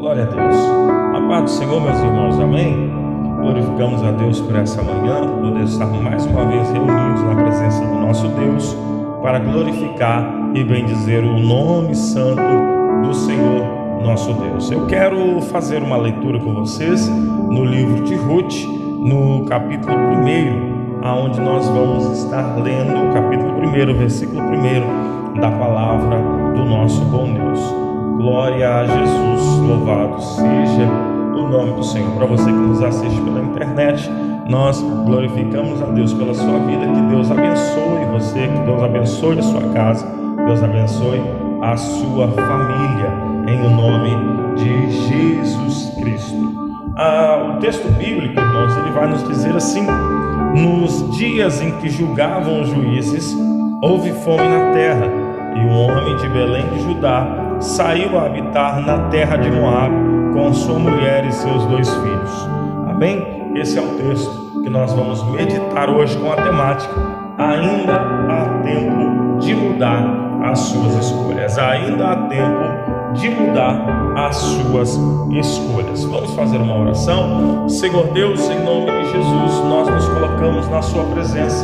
Glória a Deus. A paz do Senhor, meus irmãos, amém? Glorificamos a Deus por essa manhã, por poder estar mais uma vez reunidos na presença do nosso Deus, para glorificar e bendizer o nome santo do Senhor, nosso Deus. Eu quero fazer uma leitura com vocês no livro de Ruth, no capítulo 1, aonde nós vamos estar lendo o capítulo 1, versículo 1 da palavra do nosso bom Deus. Glória a Jesus, louvado seja o nome do Senhor. Para você que nos assiste pela internet, nós glorificamos a Deus pela sua vida. Que Deus abençoe você, que Deus abençoe a sua casa, Deus abençoe a sua família, em o nome de Jesus Cristo. O texto bíblico, irmãos, ele vai nos dizer assim: nos dias em que julgavam os juízes, houve fome na terra, e um homem de Belém de Judá saiu a habitar na terra de Moabe com sua mulher e seus 2 filhos. Amém? Esse é o texto que nós vamos meditar hoje com a temática: ainda há tempo de mudar as suas escolhas. Ainda há tempo de mudar as suas escolhas. Vamos fazer uma oração. Senhor Deus, em nome de Jesus, nós nos colocamos na sua presença.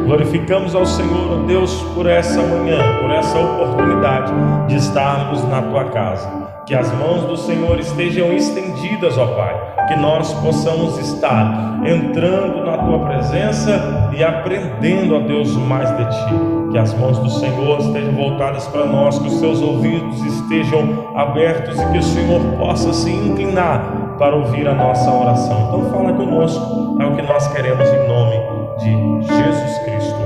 Glorificamos ao Senhor, ó Deus, por essa manhã, por essa oportunidade de estarmos na tua casa. Que as mãos do Senhor estejam estendidas, ó Pai, que nós possamos estar entrando na tua presença e aprendendo, ó Deus, mais de ti. Que as mãos do Senhor estejam voltadas para nós, que os seus ouvidos estejam abertos e que o Senhor possa se inclinar para ouvir a nossa oração. Então fala conosco, é o que nós queremos em nome de Jesus Cristo.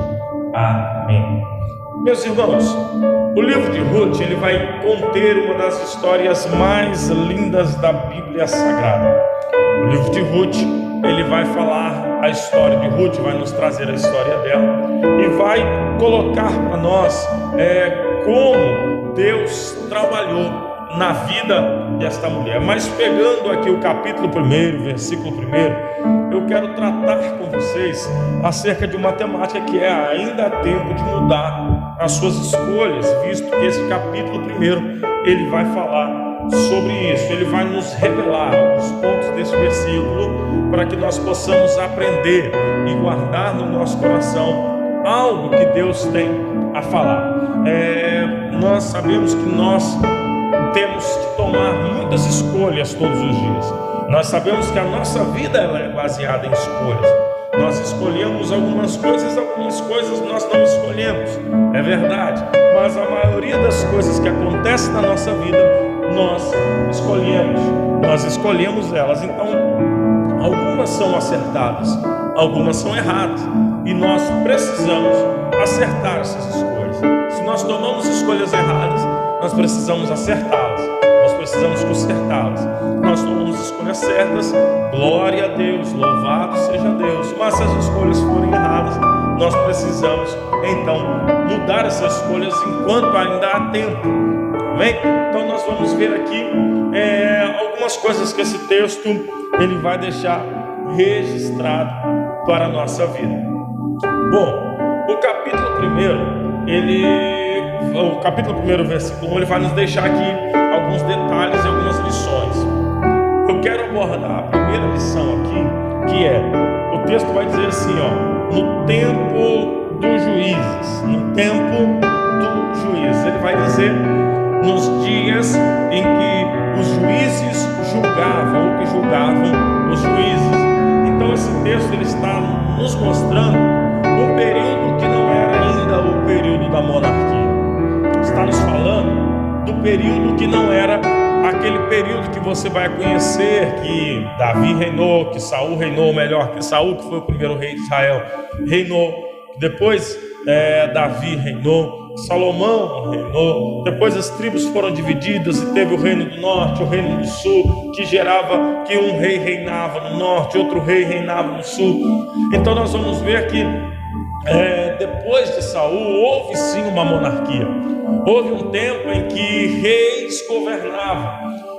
Amém. Meus irmãos, o livro de Ruth, ele vai conter uma das histórias mais lindas da Bíblia Sagrada. O livro de Ruth, ele vai falar a história de Ruth, vai nos trazer a história dela e vai colocar para nós como Deus trabalhou na vida desta mulher. Mas pegando aqui o capítulo 1, versículo 1, eu quero tratar com vocês acerca de uma temática que é: ainda há tempo de mudar as suas escolhas, visto que esse capítulo 1, ele vai falar sobre isso. Ele vai nos revelar os pontos desse versículo para que nós possamos aprender e guardar no nosso coração algo que Deus tem a falar. Nós sabemos que nós temos que tomar muitas escolhas todos os dias. Nós sabemos que a nossa vida ela é baseada em escolhas. Nós escolhemos algumas coisas nós não escolhemos, é verdade. Mas a maioria das coisas que acontecem na nossa vida, nós escolhemos elas. Então, algumas são acertadas, algumas são erradas, e nós precisamos acertar essas escolhas. Se nós tomamos escolhas erradas, nós precisamos acertá-las, nós precisamos consertá-las. Nós tomamos escolhas certas, glória a Deus, louvado seja Deus. Mas se as escolhas forem erradas, nós precisamos então mudar essas escolhas enquanto ainda há tempo. Amém? Então nós vamos ver aqui algumas coisas que esse texto ele vai deixar registrado para a nossa vida. Bom, o capítulo 1, versículo 1, ele vai nos deixar aqui alguns detalhes e algumas lições. Eu quero abordar a primeira lição aqui, que é: o texto vai dizer assim, no tempo dos juízes. No tempo do juízes. Ele vai dizer nos dias em que os juízes julgavam, ou que julgavam os juízes. Então esse texto ele está nos mostrando um período que não era ainda o período da monarquia. Está nos falando do período que não era aquele período que você vai conhecer, que Davi reinou, que Saul reinou, melhor, que Saul, que foi o primeiro rei de Israel, reinou. Depois Davi reinou, Salomão reinou. Depois as tribos foram divididas e teve o reino do norte, o reino do sul, que gerava que um rei reinava no norte, outro rei reinava no sul. Então nós vamos ver que depois de Saul houve sim uma monarquia. Houve um tempo em que reis governavam.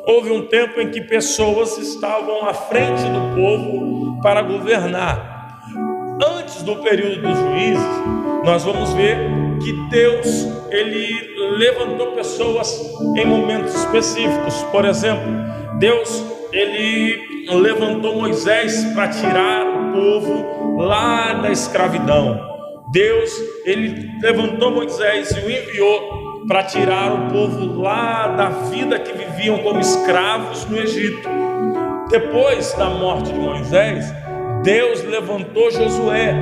Houve um tempo em que pessoas estavam à frente do povo para governar. Antes do período dos juízes, nós vamos ver que Deus, ele levantou pessoas em momentos específicos. Por exemplo, Deus, ele levantou Moisés para tirar o povo lá da escravidão. Deus, ele levantou Moisés e o enviou para tirar o povo lá da vida que viviam como escravos no Egito. Depois da morte de Moisés, Deus levantou Josué,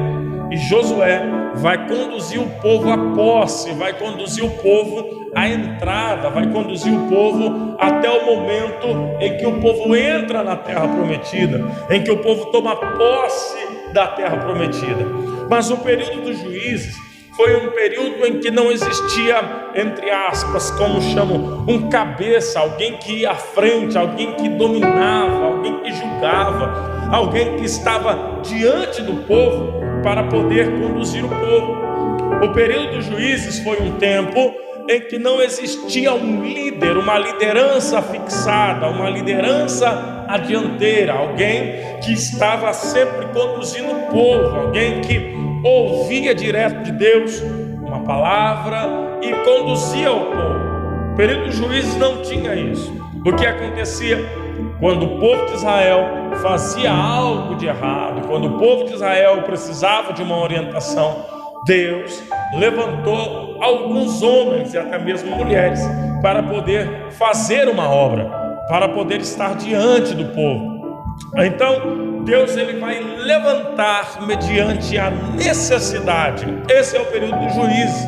e Josué vai conduzir o povo à posse, vai conduzir o povo à entrada, vai conduzir o povo até o momento em que o povo entra na terra prometida, em que o povo toma posse da terra prometida. Mas o período dos juízes foi um período em que não existia, entre aspas, como chamam, um cabeça, alguém que ia à frente, alguém que dominava, alguém que julgava, alguém que estava diante do povo para poder conduzir o povo. O período dos juízes foi um tempo em que não existia um líder, uma liderança fixada, uma liderança adianteira, alguém que estava sempre conduzindo o povo, alguém que ouvia direto de Deus uma palavra e conduzia o povo. O período dos juízes não tinha isso. O que acontecia? Quando o povo de Israel fazia algo de errado, quando o povo de Israel precisava de uma orientação, Deus levantou alguns homens e até mesmo mulheres para poder fazer uma obra, para poder estar diante do povo. Então, Deus, ele vai levantar mediante a necessidade. Esse é o período do juízo.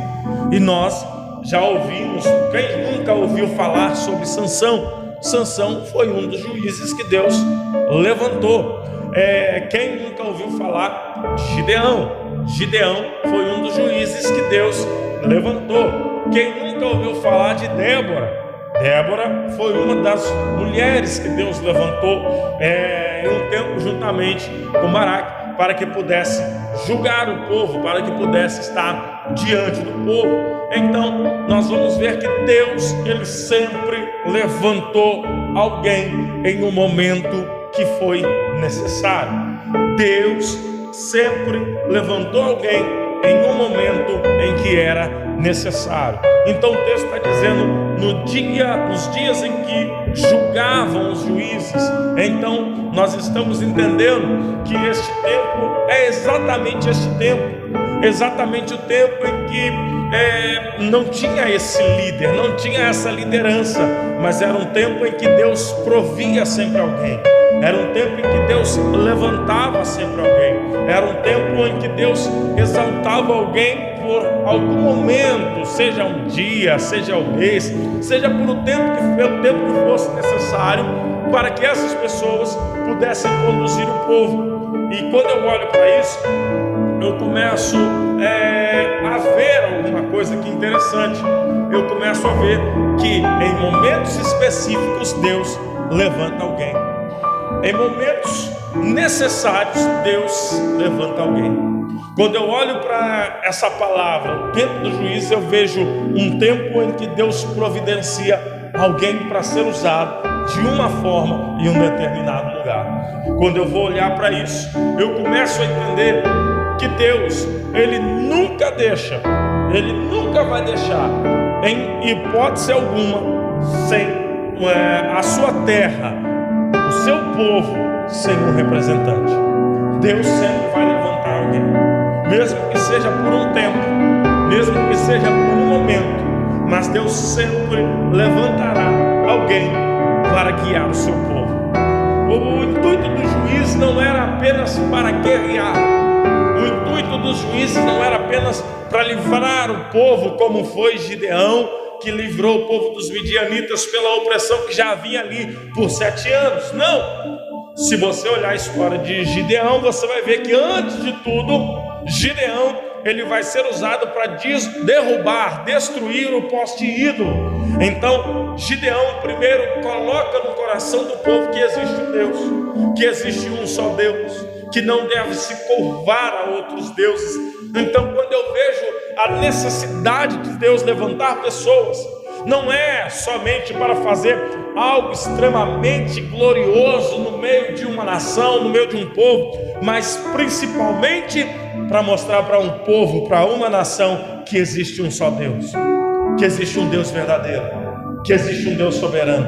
E nós já ouvimos, quem nunca ouviu falar sobre Sansão? Sansão foi um dos juízes que Deus levantou. Quem nunca ouviu falar de Gideão? Gideão foi um dos juízes que Deus levantou. Quem nunca ouviu falar de Débora? Débora foi uma das mulheres que Deus levantou em um tempo juntamente com Baraque, para que pudesse julgar o povo, para que pudesse estar diante do povo. Então nós vamos ver que Deus, ele sempre levantou alguém em um momento que foi necessário. Deus sempre levantou alguém em um momento em que era necessário. Então o texto está dizendo, nos dias em que julgavam os juízes. Então nós estamos entendendo que este tempo é exatamente este tempo, exatamente o tempo em que não tinha esse líder, não tinha essa liderança, mas era um tempo em que Deus provia sempre alguém. Era um tempo em que Deus levantava sempre alguém. Era um tempo em que Deus exaltava alguém por algum momento, seja um dia, seja um mês, seja pelo tempo que fosse necessário, para que essas pessoas pudessem conduzir o povo. E quando eu olho para isso, eu começo a ver alguma coisa que interessante. Eu começo a ver que em momentos específicos Deus levanta alguém. Em momentos necessários, Deus levanta alguém. Quando eu olho para essa palavra, o tempo do juízo, eu vejo um tempo em que Deus providencia alguém para ser usado de uma forma em um determinado lugar. Quando eu vou olhar para isso, eu começo a entender que Deus, ele nunca deixa, ele nunca vai deixar, em hipótese alguma, sem a sua terra, o seu povo, sem um representante. Deus sempre vai levantar alguém, mesmo que seja por um tempo, mesmo que seja por um momento, mas Deus sempre levantará alguém para guiar o seu povo. O intuito do juiz não era apenas para guerrear, o intuito dos juízes não era apenas para livrar o povo, como foi Gideão, que livrou o povo dos midianitas pela opressão que já havia ali por 7 anos. Não! Se você olhar a história de Gideão, você vai ver que antes de tudo, Gideão, ele vai ser usado para derrubar, destruir o poste ídolo. Então, Gideão primeiro coloca no coração do povo que existe um Deus, que existe um só Deus, que não deve se curvar a outros deuses. Então, quando eu vejo a necessidade de Deus levantar pessoas, não é somente para fazer algo extremamente glorioso no meio de uma nação, no meio de um povo, mas principalmente para mostrar para um povo, para uma nação, que existe um só Deus, que existe um Deus verdadeiro, que existe um Deus soberano,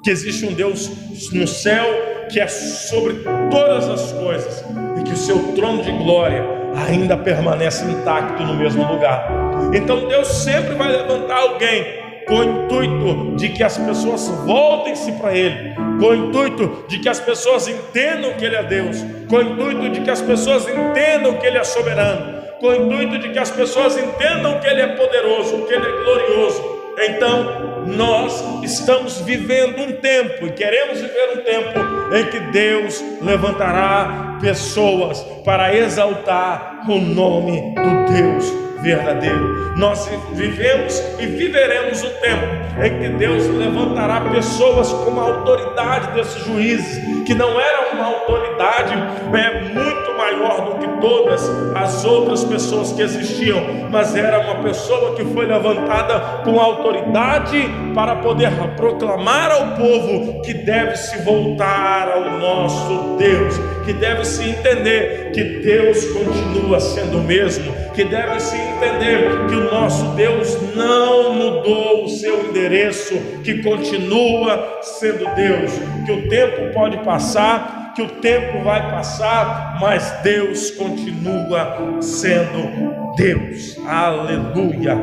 que existe um Deus no céu que é sobre todas as coisas e que o seu trono de glória ainda permanece intacto no mesmo lugar. Então Deus sempre vai levantar alguém com o intuito de que as pessoas voltem-se para Ele, com o intuito de que as pessoas entendam que Ele é Deus, com o intuito de que as pessoas entendam que Ele é soberano, com o intuito de que as pessoas entendam que Ele é poderoso, que Ele é glorioso. Então, nós estamos vivendo um tempo, e queremos viver um tempo, em que Deus levantará pessoas para exaltar o nome do Deus verdadeiro. Nós vivemos e viveremos um tempo em que Deus levantará pessoas com a autoridade desses juízes, que não era uma autoridade muito maior do que todas as outras pessoas que existiam, mas era uma pessoa que foi levantada com autoridade para poder proclamar ao povo que deve se voltar ao nosso Deus, que deve se entender que Deus continua sendo o mesmo, que deve se entender que o nosso Deus não mudou o seu endereço, que continua sendo Deus, que o tempo pode passar, que o tempo vai passar, mas Deus continua sendo Deus. Aleluia.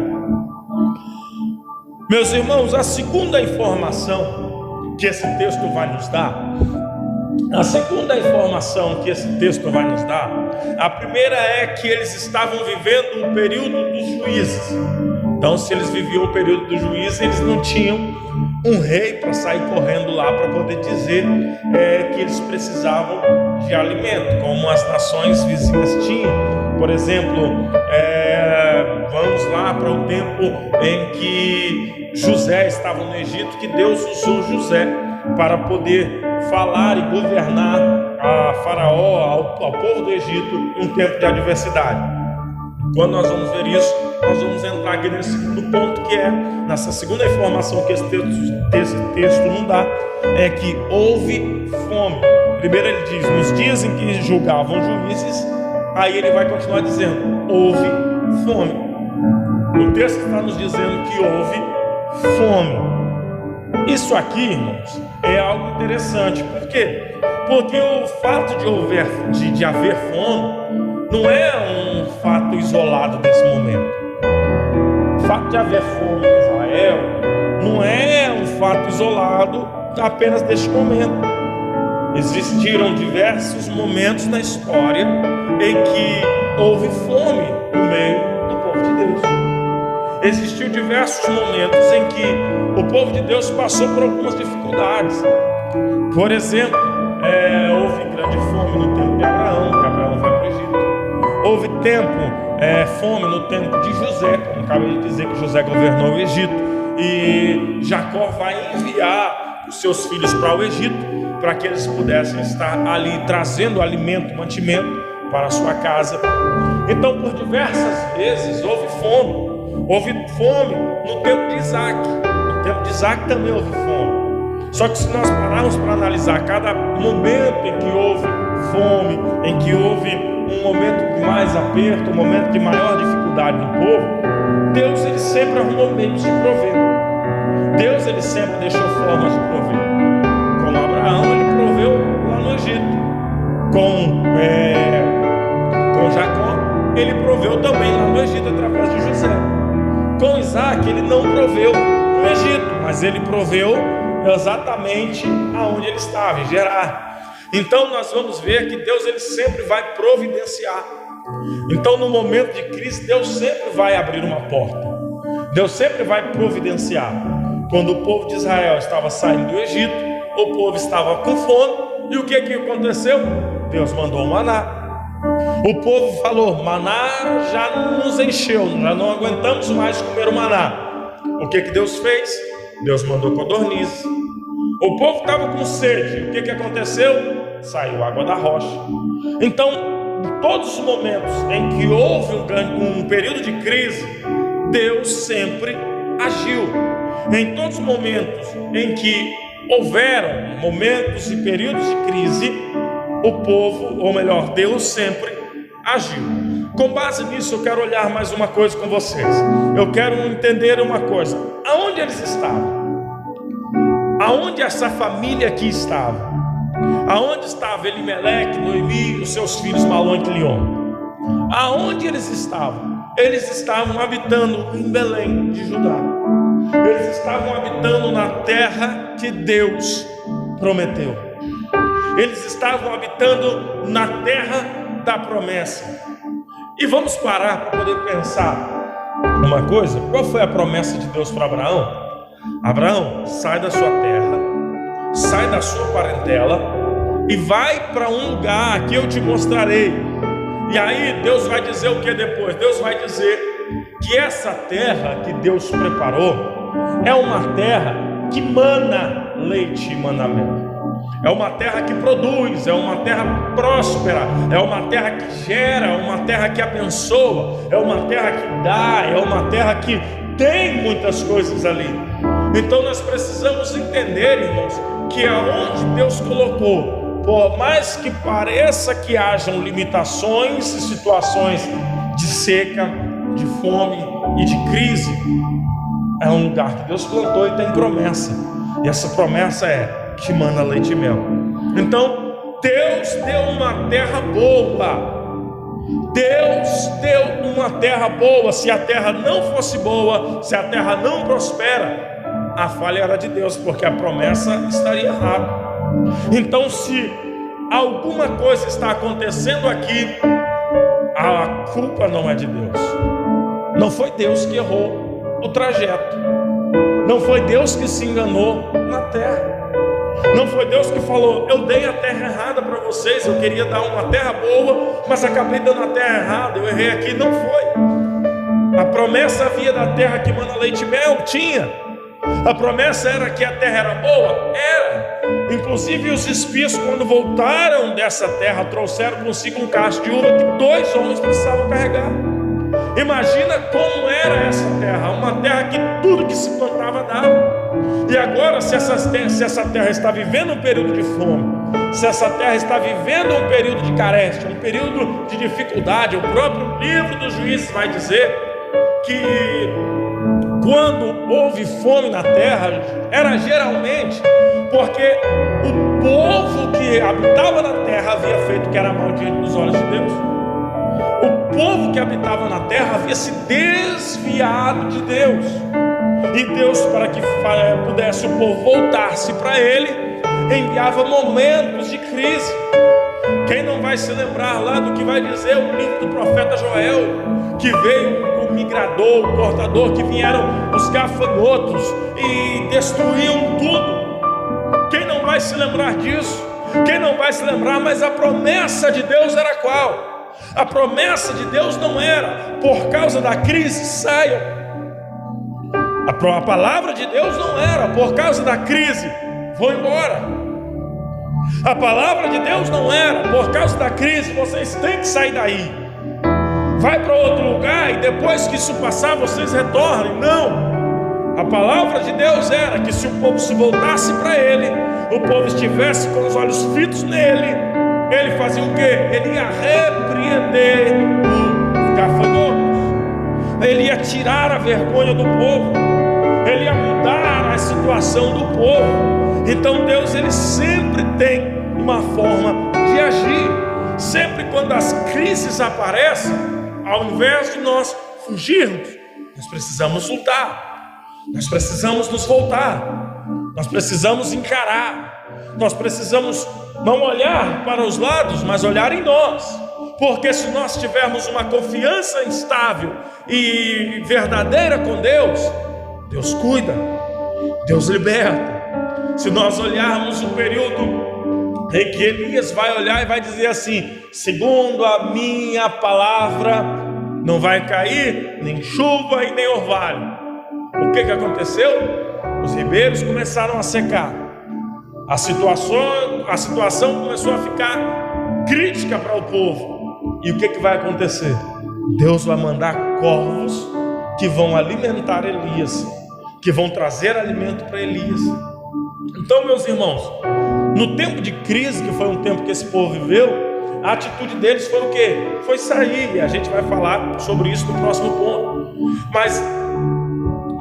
Meus irmãos, a segunda informação que esse texto vai nos dar, a segunda informação que esse texto vai nos dar, a primeira é que eles estavam vivendo o período dos juízes. Então, se eles viviam o período dos juízes, eles não tinham um rei para sair correndo lá para poder dizer que eles precisavam de alimento, como as nações vizinhas tinham. Por exemplo, vamos lá para o tempo em que José estava no Egito, que Deus usou José para poder falar e governar a Faraó, ao povo do Egito, em um tempo de adversidade. Quando nós vamos ver isso, nós vamos entrar aqui nesse segundo ponto, que é, nessa segunda informação que esse texto não dá, é que houve fome. Primeiro ele diz, nos dias em que julgavam juízes, aí ele vai continuar dizendo, houve fome. O texto está nos dizendo que houve fome. Isso aqui, irmãos, é algo interessante. Por quê? Porque o fato de haver fome não é um fato isolado desse momento. O fato de haver fome em Israel não é um fato isolado apenas deste momento. Existiram diversos momentos na história em que houve fome no meio do povo de Deus. Existiam diversos momentos em que o povo de Deus passou por algumas dificuldades. Por exemplo, houve grande fome no tempo de Abraão, que Abraão vai para o Egito. Houve fome no tempo de José, como acabei de dizer, que José governou o Egito. E Jacó vai enviar os seus filhos para o Egito, para que eles pudessem estar ali trazendo alimento, mantimento para a sua casa. Então, por diversas vezes houve fome. Houve fome no tempo de Isaac. No tempo de Isaac também houve fome. Só que se nós pararmos para analisar cada momento em que houve fome, em que houve um momento de mais aperto, um momento de maior dificuldade no povo, Deus ele sempre arrumou meios de prover. Deus ele sempre deixou formas de prover. Com Abraão ele proveu lá no Egito. Com Jacó ele proveu também lá no Egito através de José. Com Isaac ele não proveu no Egito, mas ele proveu exatamente aonde ele estava, em Gerar. Então nós vamos ver que Deus ele sempre vai providenciar. Então no momento de crise Deus sempre vai abrir uma porta. Deus sempre vai providenciar. Quando o povo de Israel estava saindo do Egito, o povo estava com fome, e o que aconteceu? Deus mandou o maná. O povo falou, maná já nos encheu, já não aguentamos mais comer o maná. O que Deus fez? Deus mandou codornizes. O povo estava com sede, o que aconteceu? Saiu água da rocha. Então, em todos os momentos em que houve um período de crise, Deus sempre agiu. Em todos os momentos em que houveram momentos e períodos de crise, o povo, ou melhor, Deus sempre agiu. Com base nisso, eu quero olhar mais uma coisa com vocês. Eu quero entender uma coisa. Aonde eles estavam? Aonde essa família aqui estava? Aonde estava Elimeleque, Noemi e os seus filhos Malom e Quilion? Aonde eles estavam? Eles estavam habitando em Belém de Judá. Eles estavam habitando na terra que Deus prometeu. Eles estavam habitando na terra da promessa. E vamos parar para poder pensar uma coisa. Qual foi a promessa de Deus para Abraão? Abraão, sai da sua terra, sai da sua parentela e vai para um lugar que eu te mostrarei. E aí Deus vai dizer o que depois? Deus vai dizer que essa terra que Deus preparou é uma terra que mana leite e mana mel. É uma terra que produz, é uma terra próspera, é uma terra que gera, é uma terra que abençoa, é uma terra que dá, é uma terra que tem muitas coisas ali. Então nós precisamos entender, irmãos, que aonde Deus colocou, por mais que pareça que hajam limitações e situações de seca, de fome e de crise, é um lugar que Deus plantou e tem promessa. E essa promessa é que mana leite e mel. Então Deus deu uma terra boa. Deus deu uma terra boa. Se a terra não fosse boa, se a terra não prospera, a falha era de Deus, porque a promessa estaria errada. Então, se alguma coisa está acontecendo aqui, a culpa não é de Deus. Não foi Deus que errou o trajeto. Não foi Deus que se enganou na terra. Não foi Deus que falou: eu dei a terra errada para vocês, eu queria dar uma terra boa, mas acabei dando a terra errada, eu errei aqui. Não foi. A promessa havia da terra que mana leite e mel, tinha. A promessa era que a terra era boa? Era. Inclusive os espias, quando voltaram dessa terra, trouxeram consigo um cacho de uva que 2 homens precisavam carregar. Imagina como era essa terra, uma terra que tudo que se plantava dava. E agora, se essa terra está vivendo um período de fome, se essa terra está vivendo um período de carência, um período de dificuldade, o próprio livro dos Juízes vai dizer que quando houve fome na terra, era geralmente porque o povo que habitava na terra havia feito o que era mal diante dos olhos de Deus. O povo que habitava na terra havia se desviado de Deus. E Deus, para que pudesse o povo voltar-se para Ele, enviava momentos de crise. Quem não vai se lembrar lá do que vai dizer o livro do profeta Joel, que veio o migrador, o cortador, que vieram os gafanhotos e destruíam tudo. Quem não vai se lembrar disso? Quem não vai se lembrar? Mas a promessa de Deus era qual? A promessa de Deus não era: por causa da crise saiam. A palavra de Deus não era: por causa da crise vão embora. A palavra de Deus não era: por causa da crise vocês têm que sair daí, vai para outro lugar e depois que isso passar vocês retornem. Não. A palavra de Deus era que se o povo se voltasse para Ele, o povo estivesse com os olhos fitos nele, Ele fazia o quê? Ele ia repreender os gafanhotos, Ele ia tirar a vergonha do povo, Ele ia mudar a situação do povo. Então Deus, Ele sempre tem uma forma de agir. Sempre quando as crises aparecem, ao invés de nós fugirmos, nós precisamos lutar, nós precisamos nos voltar, nós precisamos encarar, nós precisamos não olhar para os lados, mas olhar em nós. Porque se nós tivermos uma confiança instável e verdadeira com Deus, Deus cuida, Deus liberta. Se nós olharmos o período em que Elias vai olhar e vai dizer assim: segundo a minha palavra, não vai cair nem chuva e nem orvalho. O que aconteceu? Os ribeiros começaram a secar. A situação começou a ficar crítica para o povo. E o que vai acontecer? Deus vai mandar corvos que vão alimentar Elias, que vão trazer alimento para Elias. Então, meus irmãos, no tempo de crise, que foi um tempo que esse povo viveu, A atitude deles foi o quê? Foi sair, e a gente vai falar sobre isso no próximo ponto. Mas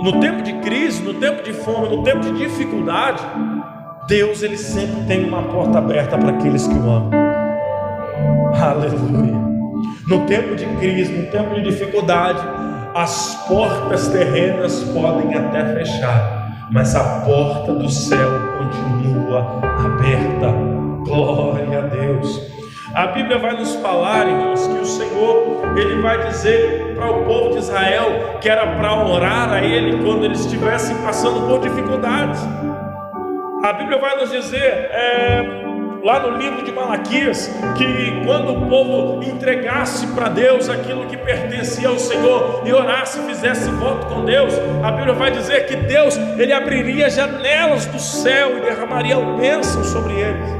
no tempo de crise, no tempo de fome, no tempo de dificuldade, Deus, ele sempre tem uma porta aberta para aqueles que o amam. Aleluia. No tempo de crise, no tempo de dificuldade, as portas terrenas podem até fechar, mas a porta do céu continua aberta. Glória a Deus. A Bíblia vai nos falar, irmãos, que o Senhor, ele vai dizer para o povo de Israel que era para orar a Ele quando eles estivessem passando por dificuldades. A Bíblia vai nos dizer, lá no livro de Malaquias, que quando o povo entregasse para Deus aquilo que pertencia ao Senhor e orasse, fizesse voto com Deus, a Bíblia vai dizer que Deus, ele abriria janelas do céu e derramaria bênção sobre eles.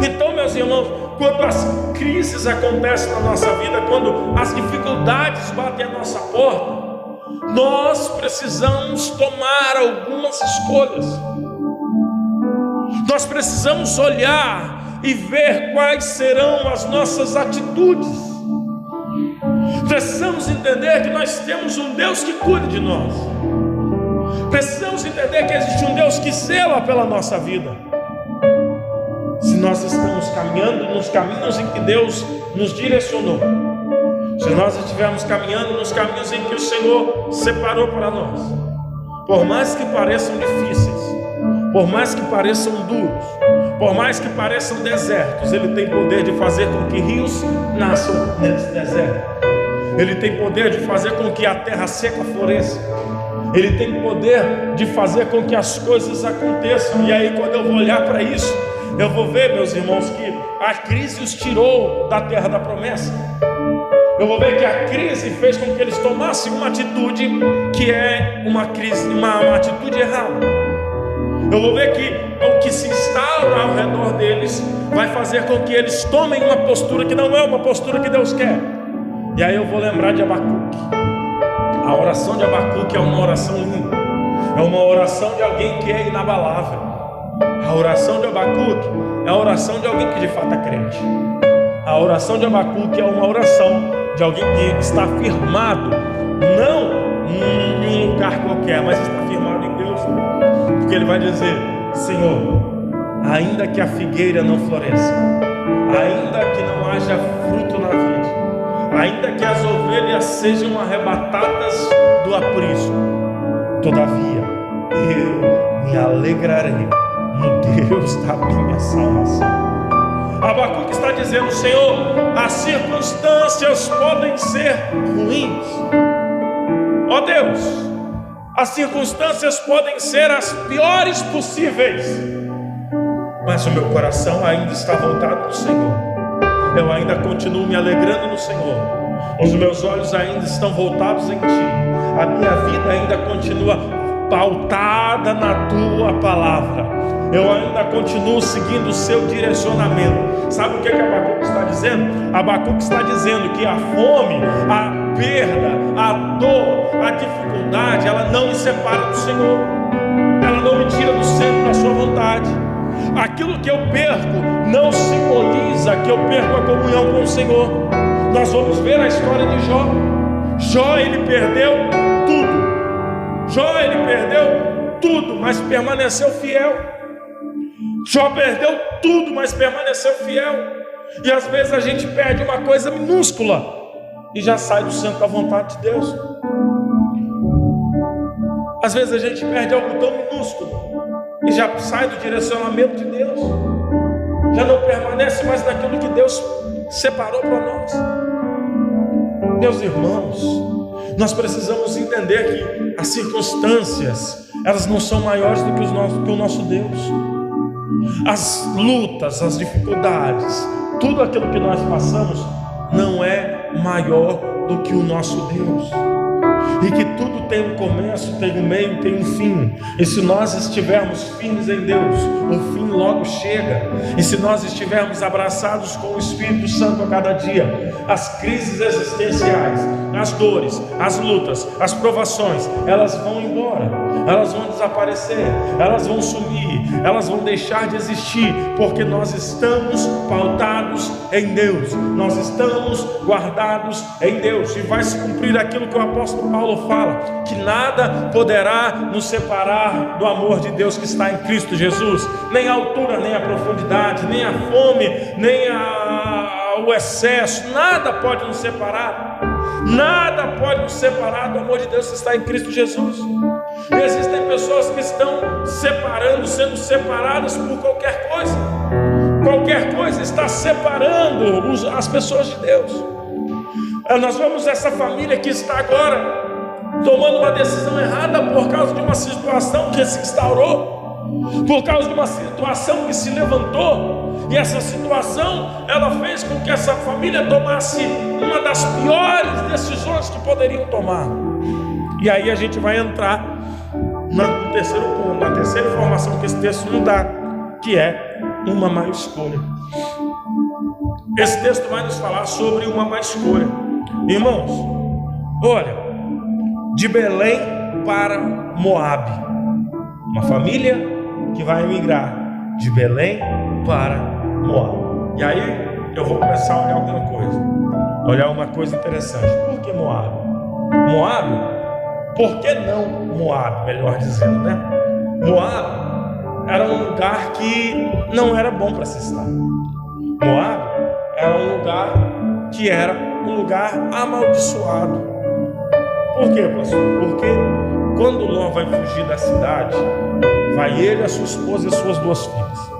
Então, meus irmãos, quando as crises acontecem na nossa vida, quando as dificuldades batem à nossa porta, nós precisamos tomar algumas escolhas. Nós precisamos olhar e ver quais serão as nossas atitudes. Precisamos entender que nós temos um Deus que cuida de nós. Precisamos entender que existe um Deus que zela pela nossa vida. Se nós estamos caminhando nos caminhos em que Deus nos direcionou, se nós estivermos caminhando nos caminhos em que o Senhor separou para nós, por mais que pareçam difíceis, por mais que pareçam duros, por mais que pareçam desertos, Ele tem poder de fazer com que rios nasçam nesse deserto. Ele tem poder de fazer com que a terra seca floresça. Ele tem poder de fazer com que as coisas aconteçam. E aí, quando eu vou olhar para isso, eu vou ver, meus irmãos, que a crise os tirou da terra da promessa. Eu vou ver que a crise fez com que eles tomassem uma atitude que é uma atitude errada. Eu vou ver que o que se instaura ao redor deles vai fazer com que eles tomem uma postura que não é uma postura que Deus quer. E aí eu vou lembrar de Abacuque. A oração de Abacuque é uma oração linda. É uma oração de alguém que é inabalável. A oração de Abacuque é a oração de alguém que de fato é crente. A oração de Abacuque é uma oração de alguém que está firmado, não em um lugar qualquer, mas está firmado em Deus. Porque ele vai dizer: Senhor, ainda que a figueira não floresça, ainda que não haja fruto na vide, ainda que as ovelhas sejam arrebatadas do aprisco, todavia eu me alegrarei no Deus da minha salvação. Abacuque está dizendo: Senhor, as circunstâncias podem ser ruins, ó Deus, as circunstâncias podem ser as piores possíveis, mas o meu coração ainda está voltado no Senhor. Eu ainda continuo me alegrando no Senhor. Os meus olhos ainda estão voltados em Ti. A minha vida ainda continua pautada na Tua palavra. Eu ainda continuo seguindo o Seu direcionamento. Sabe o que Abacuque está dizendo? Abacuque está dizendo que a fome, a perda, a dor, a dificuldade, ela não me separa do Senhor. Ela não me tira do centro da Sua vontade. Aquilo que eu perco não simboliza que eu perco a comunhão com o Senhor. Nós vamos ver a história de Jó. Jó, ele perdeu tudo. Jó, ele perdeu tudo, mas permaneceu fiel. Jó perdeu tudo, mas permaneceu fiel. E às vezes a gente perde uma coisa minúscula e já sai do centro da vontade de Deus. Às vezes a gente perde algo tão minúsculo e já sai do direcionamento de Deus, já não permanece mais naquilo que Deus separou para nós. Meus irmãos, nós precisamos entender que as circunstâncias, elas não são maiores do que o nosso Deus. As lutas, as dificuldades, tudo aquilo que nós passamos não é maior do que o nosso Deus. E que tudo tem um começo, tem um meio, tem um fim. E se nós estivermos firmes em Deus, o fim logo chega. E se nós estivermos abraçados com o Espírito Santo a cada dia, as crises existenciais, as dores, as lutas, as provações, elas vão embora, elas vão desaparecer, elas vão sumir, elas vão deixar de existir, porque nós estamos pautados em Deus, nós estamos guardados em Deus, e vai se cumprir aquilo que o apóstolo Paulo fala, que nada poderá nos separar do amor de Deus que está em Cristo Jesus, nem a altura, nem a profundidade, nem a fome, nem o excesso, nada pode nos separar. Nada pode nos separar do amor de Deus que está em Cristo Jesus. E existem pessoas que estão sendo separadas por qualquer coisa. Qualquer coisa está separando as pessoas de Deus. Nós vemos essa família que está agora tomando uma decisão errada por causa de uma situação que se instaurou, por causa de uma situação que se levantou. E essa situação, ela fez com que essa família tomasse uma das piores decisões que poderiam tomar. E aí a gente vai entrar no terceiro ponto, na terceira informação que esse texto nos dá, que é uma má escolha. Esse texto vai nos falar sobre uma má escolha. Irmãos, olha, de Belém para Moabe, uma família que vai emigrar de Belém para Moabe. E aí eu vou começar a olhar uma coisa interessante. Por que Moabe? Moabe, por que não Moabe, melhor dizendo, né? Moabe era um lugar que não era bom para se estar. Moabe era um lugar que era um lugar amaldiçoado. Por quê, pastor? Porque quando Ló vai fugir da cidade, vai ele, a sua esposa e as suas 2 filhas.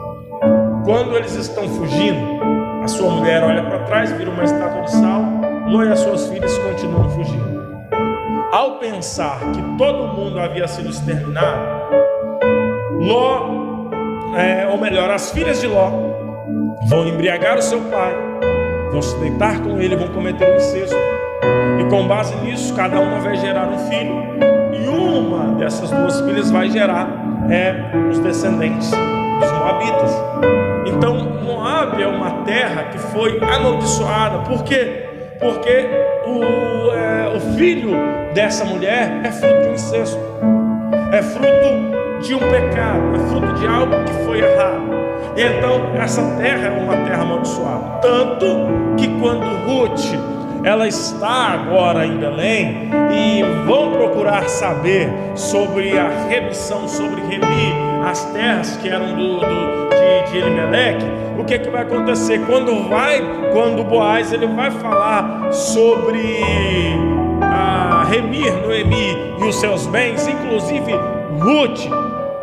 Quando eles estão fugindo, a sua mulher olha para trás, vira uma estátua de sal. Ló e as suas filhas continuam fugindo. Ao pensar que todo mundo havia sido exterminado, Ló, ou melhor, as filhas de Ló vão embriagar o seu pai, vão se deitar com ele, vão cometer um incesto, e com base nisso, cada uma vai gerar um filho, e uma dessas 2 filhas vai gerar os descendentes dos moabitas. Então Moabe é uma terra que foi amaldiçoada. Por quê? Porque o filho dessa mulher é fruto de um incesto, é fruto de um pecado, é fruto de algo que foi errado. E então essa terra é uma terra amaldiçoada. Tanto que quando Ruth, ela está agora em Belém, e vão procurar saber sobre a remissão, sobre remir as terras que eram de Elimeleque, o que vai acontecer? Quando Boaz ele vai falar sobre remir Noemi e os seus bens, inclusive Ruth,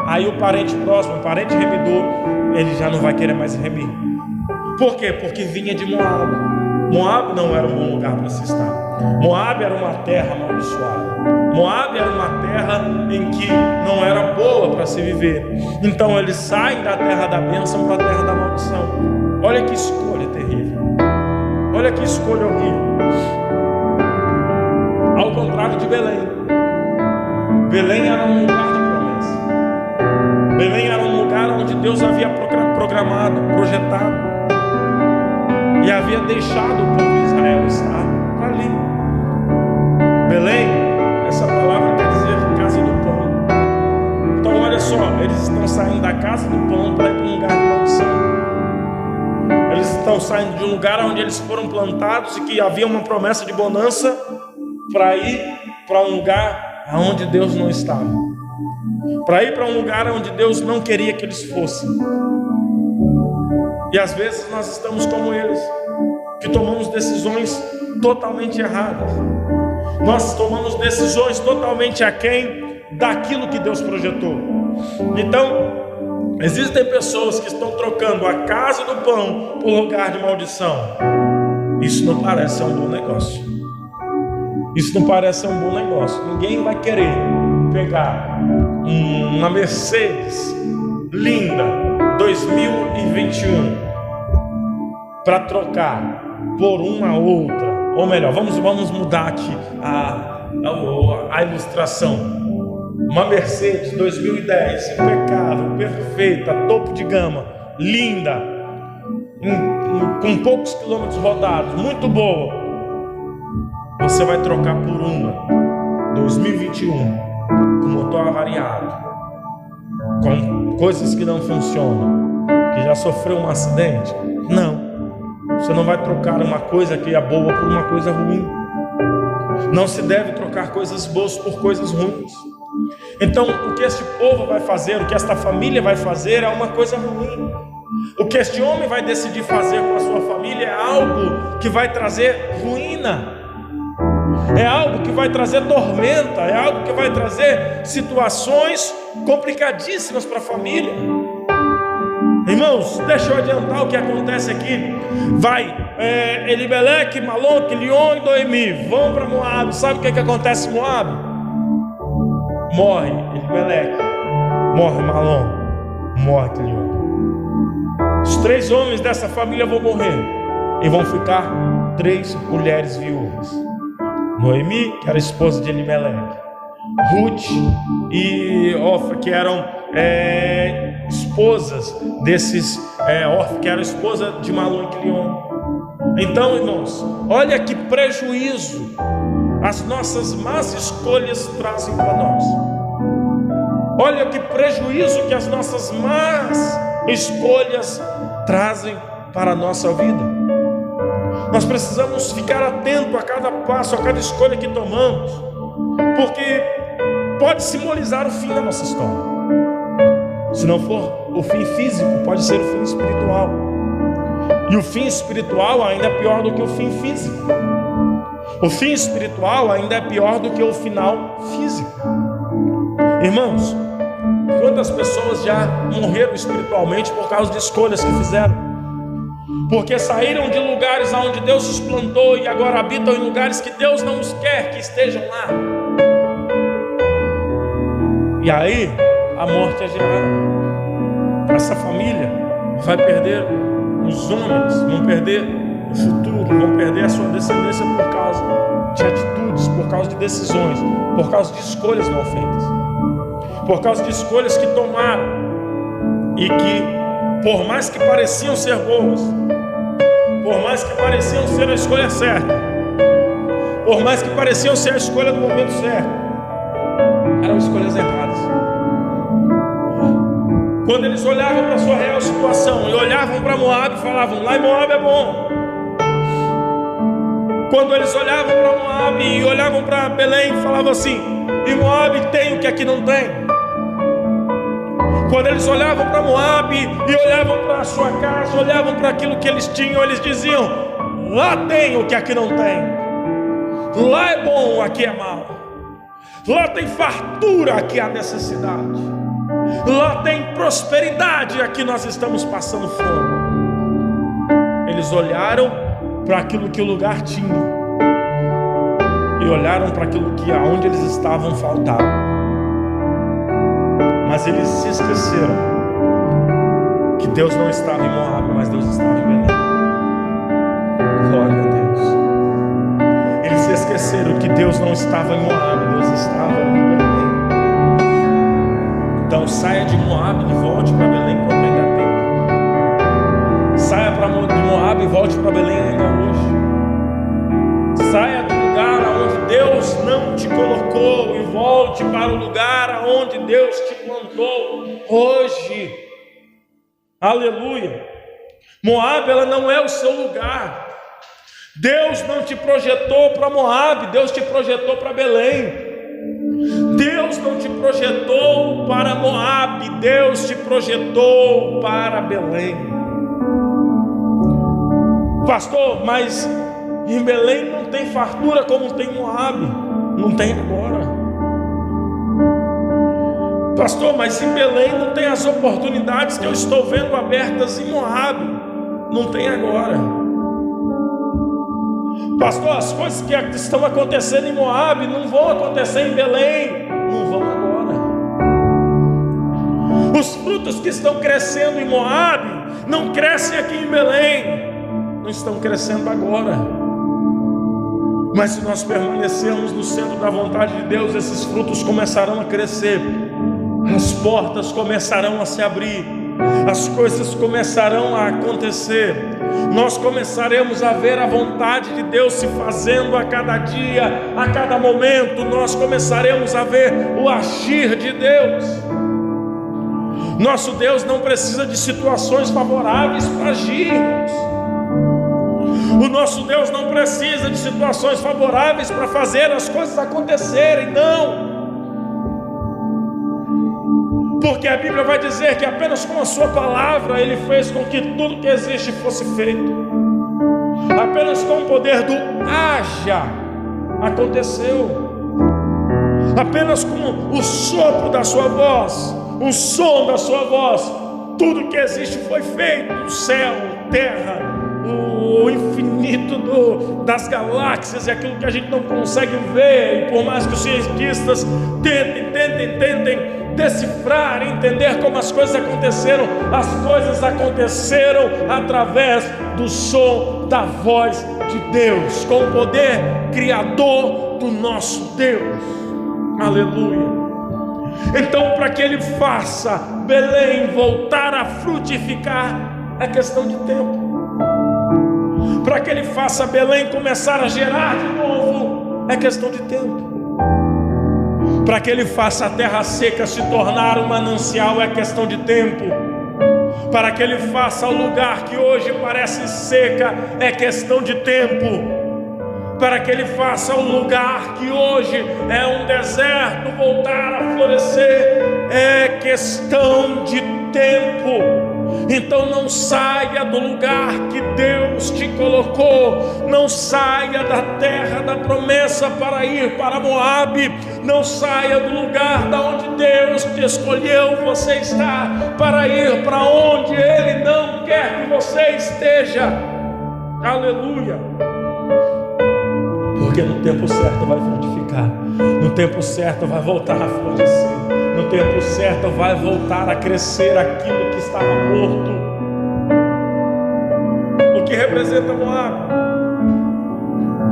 aí o parente próximo, o parente remidor, ele já não vai querer mais remir. Por quê? Porque vinha de Moabe. Moabe não era um bom lugar para se estar. Moabe era uma terra amaldiçoada. Moabe era uma terra em que não era boa para se viver. Então eles saem da terra da bênção para a terra da maldição. Olha que escolha terrível. Olha que escolha horrível. Ao contrário de Belém. Belém era um lugar de promessa. Belém era um lugar onde Deus havia programado, projetado, e havia deixado o povo de Israel estar ali. Belém, essa palavra quer dizer casa do pão. Então olha só, eles estão saindo da casa do pão para ir para um lugar de maldição. Eles estão saindo de um lugar onde eles foram plantados e que havia uma promessa de bonança, para ir para um lugar onde Deus não estava, para ir para um lugar onde Deus não queria que eles fossem. E às vezes nós estamos como eles, que tomamos decisões totalmente erradas. Nós tomamos decisões totalmente aquém daquilo que Deus projetou. Então, existem pessoas que estão trocando a casa do pão por lugar de maldição. Isso não parece ser um bom negócio. Isso não parece ser um bom negócio. Ninguém vai querer pegar uma Mercedes linda 2021 para trocar por uma outra, ou melhor, vamos mudar aqui a ilustração. Uma Mercedes 2010, impecável, perfeita, topo de gama, linda, com poucos quilômetros rodados, muito boa. Você vai trocar por uma 2021 com motor avariado, com coisas que não funcionam, que já sofreu um acidente? Não. Você não vai trocar uma coisa que é boa por uma coisa ruim. Não se deve trocar coisas boas por coisas ruins. Então, o que este povo vai fazer, o que esta família vai fazer é uma coisa ruim. O que este homem vai decidir fazer com a sua família é algo que vai trazer ruína. É algo que vai trazer tormenta, é algo que vai trazer situações complicadíssimas para a família. Irmãos, deixa eu adiantar o que acontece aqui. Vai, Elimeleque, Malom, Quilion e Noemi vão para Moabe. Sabe o que acontece em Moabe? Morre Elimeleque, morre Malom, morre Quilion. Os 3 homens dessa família vão morrer e vão ficar 3 mulheres viúvas. Noemi, que era esposa de Elimeleque, Ruth e Orfa, que eram esposas desses Orfa, que era esposa de Malom e Quilion. Então, irmãos, olha que prejuízo as nossas más escolhas trazem para nós. Olha que prejuízo que as nossas más escolhas trazem para a nossa vida. Nós precisamos ficar atento a cada passo, a cada escolha que tomamos, porque pode simbolizar o fim da nossa história. Se não for o fim físico, pode ser o fim espiritual. E o fim espiritual ainda é pior do que o fim físico. O fim espiritual ainda é pior do que o final físico. Irmãos, quantas pessoas já morreram espiritualmente por causa de escolhas que fizeram? Porque saíram de lugares onde Deus os plantou e agora habitam em lugares que Deus não os quer que estejam lá. E aí a morte é gerada. Essa família vai perder os homens, vão perder o futuro, vão perder a sua descendência por causa de atitudes, por causa de decisões, por causa de escolhas mal feitas, por causa de escolhas que tomaram e que, por mais que pareciam ser boas, por mais que pareciam ser a escolha certa, por mais que pareciam ser a escolha do momento certo, eram escolhas erradas. Quando eles olhavam para a sua real situação e olhavam para Moabe e falavam: lá em Moabe é bom. Quando eles olhavam para Moabe e olhavam para Belém e falavam assim: em Moabe tem o que aqui não tem. Quando eles olhavam para Moabe e olhavam para a sua casa, olhavam para aquilo que eles tinham, eles diziam: lá tem o que aqui não tem. Lá é bom, aqui é mal. Lá tem fartura, aqui há necessidade. Lá tem prosperidade, aqui nós estamos passando fome. Eles olharam para aquilo que o lugar tinha e olharam para aquilo que aonde eles estavam faltava. Mas eles se esqueceram que Deus não estava em Moabe, mas Deus estava em Belém. Glória a Deus. Eles se esqueceram que Deus não estava em Moabe, Deus estava em Belém. Então saia de Moabe e volte para Belém quando ainda tem. Saia de Moabe e volte para Belém ainda hoje. Saia do lugar onde Deus não te colocou e volte para o lugar onde Deus te plantou hoje. Aleluia. Moabe, ela não é o seu lugar. Deus não te projetou para Moabe, Deus te projetou para Belém. Deus não te projetou para Moabe, Deus te projetou para Belém. Pastor, mas em Belém não tem fartura como tem em Moabe. Não tem agora. Pastor, mas em Belém não tem as oportunidades que eu estou vendo abertas em Moabe. Não tem agora. Pastor, as coisas que estão acontecendo em Moabe não vão acontecer em Belém. Não vão agora. Os frutos que estão crescendo em Moabe não crescem aqui em Belém. Não estão crescendo agora. Mas se nós permanecermos no centro da vontade de Deus, esses frutos começarão a crescer. As portas começarão a se abrir. As coisas começarão a acontecer. Nós começaremos a ver a vontade de Deus se fazendo a cada dia, a cada momento. Nós começaremos a ver o agir de Deus. Nosso Deus não precisa de situações favoráveis para agirmos. O nosso Deus não precisa de situações favoráveis para fazer as coisas acontecerem, não. Porque a Bíblia vai dizer que apenas com a sua palavra Ele fez com que tudo que existe fosse feito. Apenas com o poder do haja aconteceu. Apenas com o sopro da sua voz, o som da sua voz, tudo que existe foi feito. O céu, a terra, o infinito das galáxias, e aquilo que a gente não consegue ver. E por mais que os cientistas tentem decifrar, entender como as coisas aconteceram através do som da voz de Deus, com o poder criador do nosso Deus. Aleluia. Então, para que Ele faça Belém voltar a frutificar, é questão de tempo. Para que Ele faça Belém começar a gerar de novo, é questão de tempo. Para que Ele faça a terra seca se tornar um manancial, é questão de tempo. Para que Ele faça o lugar que hoje parece seca, é questão de tempo. Para que Ele faça o lugar que hoje é um deserto voltar a florescer, é questão de tempo. Então não saia do lugar que Deus te colocou, não saia da terra da promessa para ir para Moabe, não saia do lugar da onde Deus te escolheu. Você está para ir para onde Ele não quer que você esteja. Aleluia. Porque no tempo certo vai frutificar, no tempo certo vai voltar a florescer, no tempo certo vai voltar a crescer aquilo que estava morto. O que representa Moabe?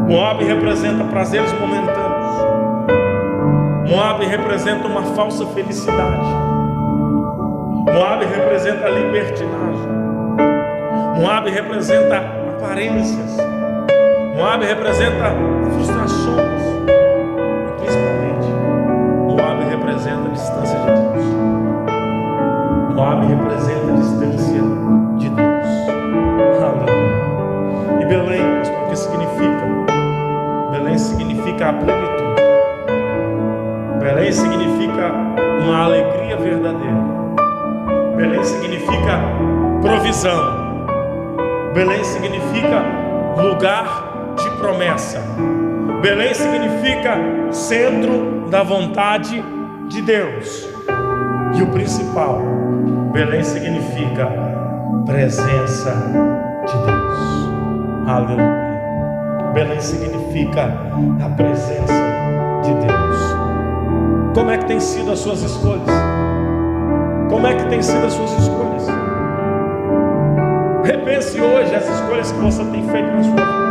Moabe representa prazeres momentâneos. Moabe representa uma falsa felicidade. Moabe representa libertinagem. Moabe representa aparências. Moabe representa frustrações. E principalmente, Moabe representa a distância de Deus. Moabe representa a distância de Deus. Aleluia. E Belém, o que significa? Belém significa a plenitude. Belém significa uma alegria verdadeira. Belém significa provisão. Belém significa lugar de promessa. Belém significa centro da vontade de Deus. E o principal, Belém significa presença de Deus. Aleluia. Belém significa a presença de Deus. Como é que tem sido as suas escolhas? Como é que tem sido as suas escolhas? Repense hoje as escolhas que você tem feito na sua vida.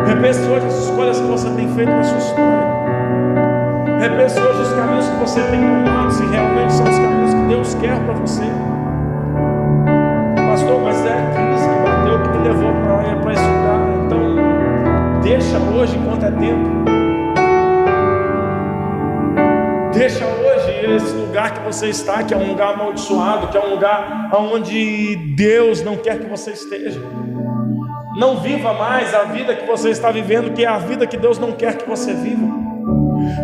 Repense hoje as escolhas que você tem feito na sua história. Repense hoje os caminhos que você tem tomado, se realmente são os caminhos que Deus quer para você. Pastor, mas é a crise que bateu, que me levou para estudar. Então, deixa hoje enquanto é tempo. Deixa hoje esse lugar que você está, que é um lugar amaldiçoado, que é um lugar onde Deus não quer que você esteja. Não viva mais a vida que você está vivendo, que é a vida que Deus não quer que você viva.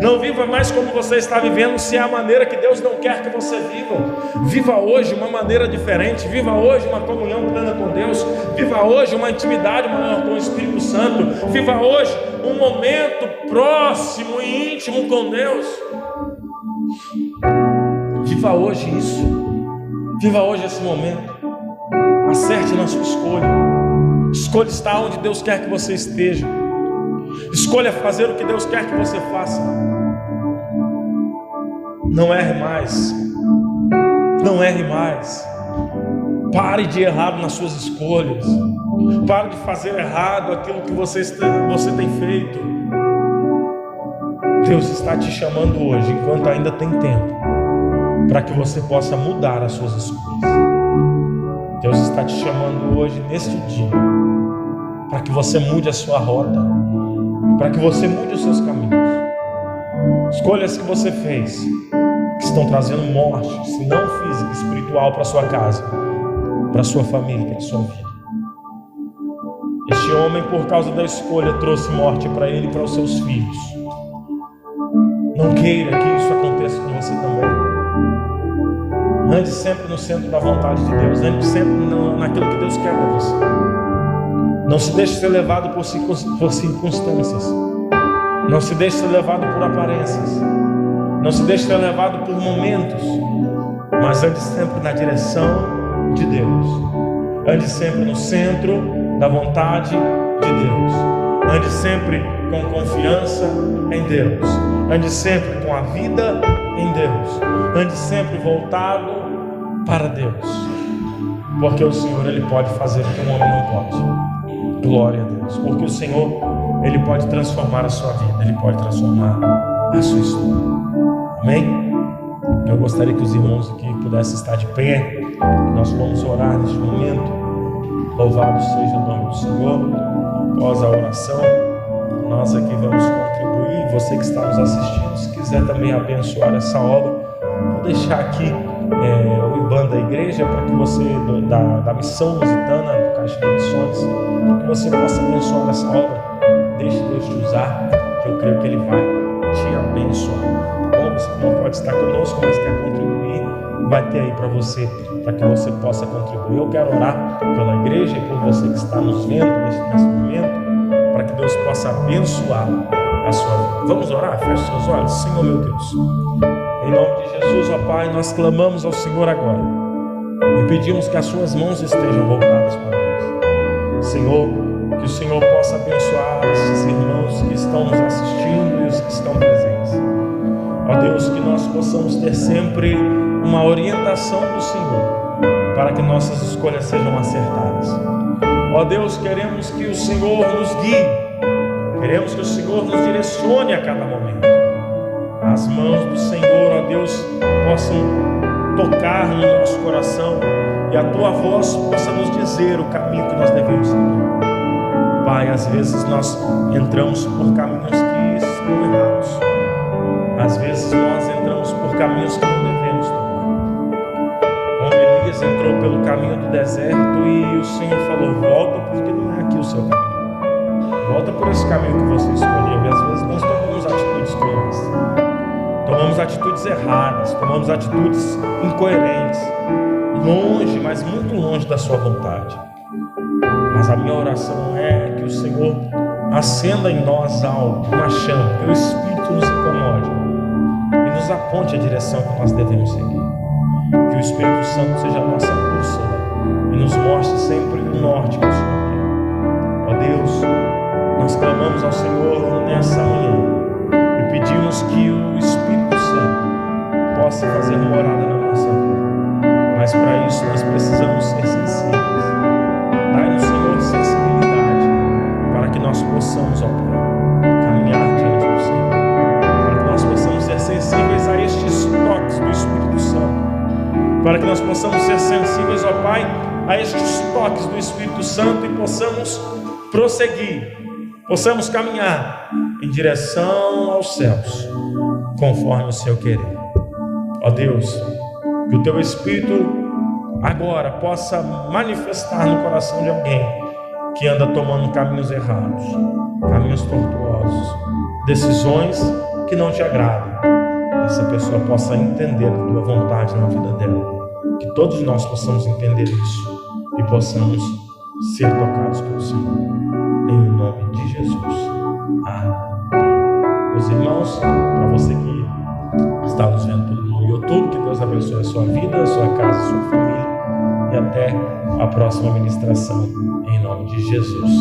Não viva mais como você está vivendo, se é a maneira que Deus não quer que você viva. Viva hoje uma maneira diferente. Viva hoje uma comunhão plena com Deus. Viva hoje uma intimidade maior com o Espírito Santo. Viva hoje um momento próximo e íntimo com Deus. Viva hoje isso. Viva hoje esse momento. Acerte na sua escolha. Escolha estar onde Deus quer que você esteja. Escolha fazer o que Deus quer que você faça. Não erre mais. Não erre mais. Pare de errar nas suas escolhas. Pare de fazer errado aquilo que você tem feito. Deus está te chamando hoje, enquanto ainda tem tempo, para que você possa mudar as suas escolhas. Deus está te chamando hoje, neste dia, para que você mude a sua rota, para que você mude os seus caminhos. Escolhas que você fez, que estão trazendo morte, se não física, espiritual, para sua casa, para sua família, para sua vida. Este Este homem, por causa da escolha, trouxe morte para ele e para os seus filhos. Não queira que isso aconteça com você também. Ande sempre no centro da vontade de Deus. Ande sempre naquilo que Deus quer para você. Não se deixe ser levado por circunstâncias. Não se deixe ser levado por aparências. Não se deixe ser levado por momentos. Mas ande sempre na direção de Deus. Ande sempre no centro da vontade de Deus. Ande sempre com confiança em Deus. Ande sempre com a vida em Deus. Ande sempre voltado para Deus. Porque o Senhor, Ele pode fazer o que um homem não pode. Glória a Deus. Porque o Senhor, Ele pode transformar a sua vida. Ele pode transformar a sua história. Amém? Eu gostaria que os irmãos aqui pudessem estar de pé. Nós vamos orar neste momento. Louvado seja o nome do Senhor. Após a oração, nós aqui vamos contribuir. Você que está nos assistindo, se quiser também abençoar essa obra, vou deixar aqui o IBAN da igreja para que você, da missão lusitana, do Caixa de Missões, para que você possa abençoar essa obra. Deixe Deus te usar, que eu creio que Ele vai te abençoar. Bom, você não pode estar conosco, mas quer contribuir, vai ter aí para você, para que você possa contribuir. Eu quero orar pela igreja e por você que está nos vendo nesse momento, para que Deus possa abençoar a sua vida. Vamos orar? Feche seus olhos. Senhor meu Deus, em nome de Jesus, ó Pai, nós clamamos ao Senhor agora e pedimos que as suas mãos estejam voltadas para nós. Senhor, que o Senhor possa abençoar esses irmãos que estão nos assistindo e os que estão presentes. Ó Deus, que nós possamos ter sempre uma orientação do Senhor para que nossas escolhas sejam acertadas. Ó Deus, queremos que o Senhor nos guie, queremos que o Senhor nos direcione a cada momento. As mãos do Senhor, ó Deus, possam tocar no nosso coração e a Tua voz possa nos dizer o caminho que nós devemos seguir. Pai, às vezes nós entramos por caminhos que são errados. Às vezes nós entramos por caminhos que não devemos tomar. Como Elias entrou pelo caminho do deserto e o Senhor falou: volta, porque não é aqui o seu caminho. Volta por esse caminho que você escolheu. E às vezes nós tomamos atitudes tolas. Tomamos atitudes erradas, tomamos atitudes incoerentes, longe, mas muito longe da sua vontade. Mas a minha oração é que o Senhor acenda em nós algo, uma chama, que o Espírito nos incomode e nos aponte a direção que nós devemos seguir. Que o Espírito Santo seja a nossa bússola e nos mostre sempre o norte que o Senhor quer. Ó Deus, nós clamamos ao Senhor nessa manhã e pedimos que o Espírito Santo possa fazer morada na nossa vida. Mas para isso nós precisamos ser sensíveis. Dai-nos, Senhor, sensibilidade para que nós possamos, ó Pai, caminhar diante do Senhor, para que nós possamos ser sensíveis a estes toques do Espírito Santo, para que nós possamos ser sensíveis, ó Pai, a estes toques do Espírito Santo e possamos prosseguir, possamos caminhar em direção aos céus, conforme o Seu querer. Ó Deus, que o Teu Espírito agora possa manifestar no coração de alguém que anda tomando caminhos errados, caminhos tortuosos, decisões que não te agradam. Essa pessoa possa entender a Tua vontade na vida dela. Que todos nós possamos entender isso e possamos ser tocados pelo Senhor. Em nome de Jesus. Amém. Meus irmãos, para você que está nos vendo no YouTube, que Deus abençoe a sua vida, a sua casa, a sua família. E até a próxima ministração, em nome de Jesus.